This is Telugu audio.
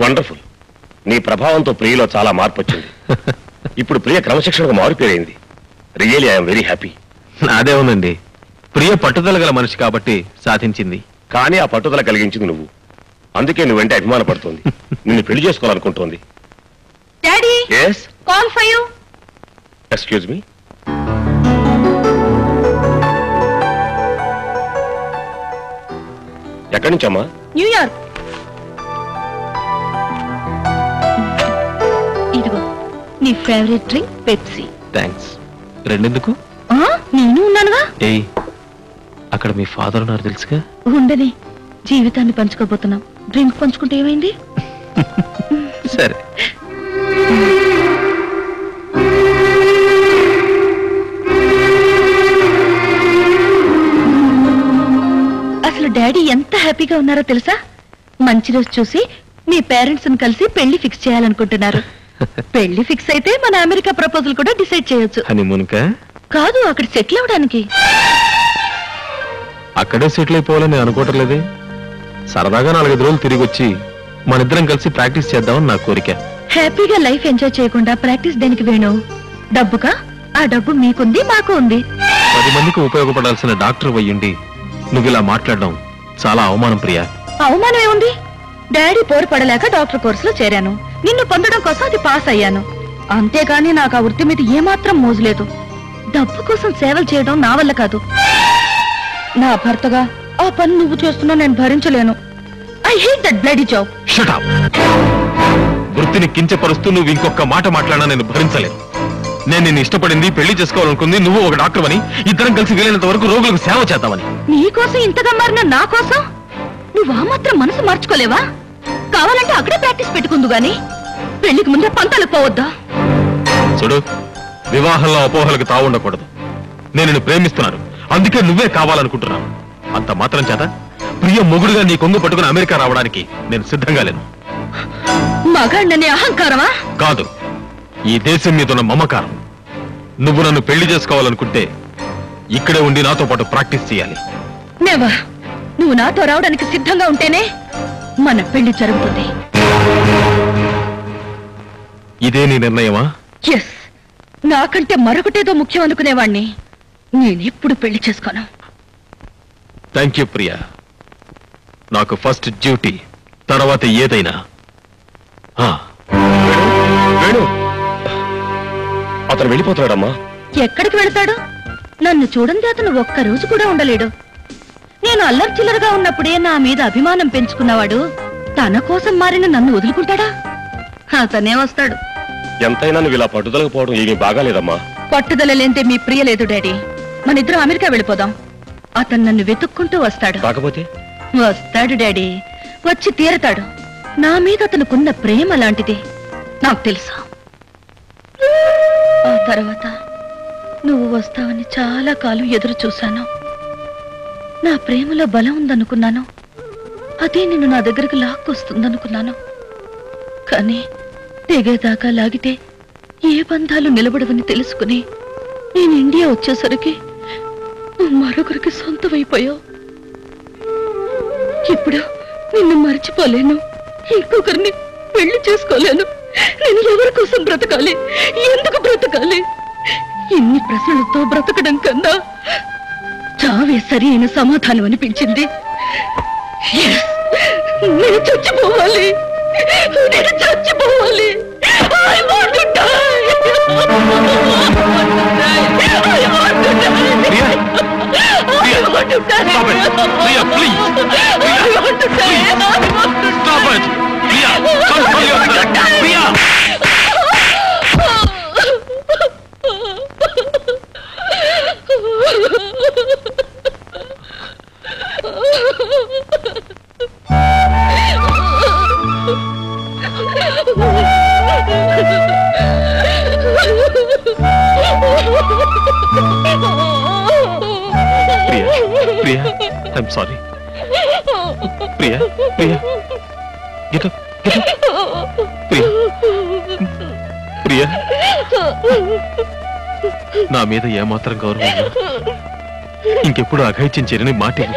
వండర్ఫుల్. నీ ప్రభావంతో ప్రియలో చాలా మార్పు వచ్చింది. ఇప్పుడు ప్రియ క్రమశిక్షణకు మారిపోయింది. Really I'm very happy. నాదే ఉందండి, ప్రియ పట్టుదల గల మనిషి కాబట్టి సాధించింది. కానీ ఆ పట్టుదల కలిగించింది నువ్వు. అందుకే నువ్వంటే అభిమాన పడుతుంది. నిన్ను పెళ్లి చేసుకోవాలనుకుంటోంది. Daddy, yes call for you. Excuse me. ఎక్కడి నుంచమ్మా? న్యూయార్క్. ఇదిగో నీ ఫేవరెట్ డ్రింక్ పెప్సీ. థ్యాంక్స్. రెండెందుకు? నేను ఉన్నానుగా. ఏయ్, అక్కడ మీ ఫాదర్ ఉన్నారు తెలుసుగా. ఉండని, జీవితాన్ని పంచుకోబోతున్నాం. డ్రింక్ పంచుకుంటే ఏమైంది? సరే. అసలు డాడీ ఎంత హ్యాపీగా ఉన్నారో తెలుసా? మంచి రోజు చూసి మీ పేరెంట్స్ ని కలిసి పెళ్లి ఫిక్స్ చేయాలనుకుంటున్నారు. పెళ్లి ఫిక్స్ అయితే మన అమెరికా ప్రపోజల్ కూడా డిసైడ్ చేయొచ్చు. హనీమూన్ కా? కాదు, అక్కడ సెటిల్ అవడానికి. అక్కడే సెటిల్ అయిపోవాలని అనుకోవటం లేదే. సరదాగా 4-5 రోజులు తిరిగి వచ్చి మనిద్దరం కలిసి ప్రాక్టీస్ చేద్దామని నా కోరిక. హ్యాపీగా లైఫ్ ఎంజాయ్ చేయకుండా ప్రాక్టీస్ దేనికి వేణు? డబ్బుకా? ఆ డబ్బు మీకుంది, మాకు ఉంది. 10 మందికి ఉపయోగపడాల్సిన డాక్టర్ అయ్యుండి నువ్వు ఇలా మాట్లాడడం చాలా అవమానం ప్రియా. అవమానం ఏముంది? డాడీ పోరు పడలేక డాక్టర్ కోర్సులో చేరాను. నిన్ను పొందడం కోసం అది పాస్ అయ్యాను. అంతేగాని నాకు ఆ వృత్తి మీద ఏమాత్రం మోజులేదు. డబ్బు కోసం సేవలు చేయడం నా వల్ల కాదు. నా భర్తగా ఆ పని నువ్వు చేస్తున్నా నేను భరించలేను. I hate that bloody job. Shut up. వృత్తిని కించపరుస్తూ నువ్వు ఇంకొక మాట మాట్లాడినా నేను భరించలేను. నేను నిన్ను ఇష్టపడింది, పెళ్లి చేసుకోవాలనుకుంది నువ్వు ఒక డాక్టర్ అని, ఇద్దరం కలిసి వీలైనంత వరకు రోగులకు సేవ చేద్దామని. నీకోసం ఇంతగా మారిన నా కోసం నువ్వు ఆ మాత్రం మనసు మార్చుకోలేవా? కావాలంటే అక్కడే ప్రాక్టీస్ పెట్టుకుందు గాని పెళ్లికి ముందే పంతాలకు పోవద్దా? చూడు, వివాహంలో అపోహలకు తావుండకూడదు. నేను నిన్ను ప్రేమిస్తున్నాను, అందుకే నువ్వే కావాలనుకుంటున్నాను. అంత మాత్రం చేత ప్రియ మొగుడుగా నీ కొంగు పట్టుకుని అమెరికా రావడానికి నేను సిద్ధంగా లేను. మగాండనే అహంకారమా? కాదు, ఈ దేశం మీద ఉన్న మమకారం. నువ్వు నన్ను పెళ్లి చేసుకోవాలనుకుంటే ఇక్కడే ఉండి నాతో పాటు ప్రాక్టీస్ చేయాలి. నెవర్. నువ్వు నాతో రావడానికి సిద్ధంగా ఉంటేనే మన పెళ్లి జరుగుతుంది. ఇదే నీ నిర్ణయమా? ఎస్. నాకంటే మరొకటేదో ముఖ్యం అనుకునేవాణ్ణి నేనెప్పుడు పెళ్లి చేసుకోను. Thank you Priya. నాకు ఫస్ట్ డ్యూటీ, తర్వాత ఏదైనా. వేణు, అతను వెళ్ళిపోతాడమ్మా. ఎక్కడికి వెళతాడు? నన్ను చూడండి, అతను ఒక్క రోజు కూడా ఉండలేడు. నేను అల్లరి చిల్లరగా ఉన్నప్పుడే నా మీద అభిమానం పెంచుకున్నవాడు తన కోసం మారిన నన్ను వదులుకుంటాడా? అతనే వస్తాడు. ఎంతైనా నువ్వు ఇలా పట్టుదలకు పోవడం ఏమీ బాగాలేదమ్మా. పట్టుదల లేంటే మీ ప్రియ లేదు డాడీ. మనిద్దరం అమెరికా వెళ్ళిపోదాం. అతను నన్ను వెతుక్కుంటూ వస్తాడు. కాకపోతే వస్తాడు డాడీ, వచ్చి తీరతాడు. నా మీద అతనుకున్న ప్రేమ లాంటిది నాకు తెలుసు. ఆ తర్వాత నువ్వు వస్తావని చాలా కాలం ఎదురు చూశాను. నా ప్రేమలో బలం ఉందనుకున్నాను. అదే నిన్ను నా దగ్గరకు లాక్కొస్తుందనుకున్నాను. కానీ తెగేదాకా లాగితే ఏ బంధాలు నిలబడవని తెలుసుకుని నేను ఇండియా వచ్చేసరికి నువ్వు మరొకరికి సొంతమైపోయావు. ఇప్పుడు నిన్ను మర్చిపోలేను, ఇంకొకరిని పెళ్లి చేసుకోలేను. నేను ఎవరి కోసం బ్రతకాలి? ఎందుకు బ్రతకాలి? ఇన్ని ప్రశ్నలతో బ్రతకడం కన్నా చావే సరి అయిన సమాధానం అనిపించింది. నేను చచ్చిపోవాలి, నేను చచ్చిపోవాలి. I want to die. I want to die. I want to die. I want to die. Stop it. Priya, please. Priya, I want to die. please. I want to Stop die. it. Priya, control yourself. Priya. Priya, I'm sorry. Priya, Priya, get up, get up. Priya, Priya, నా మీద ఏమాత్రం గౌరవం ఇంకెప్పుడు అఘాయిత్యం చేయని మాటివ్వు.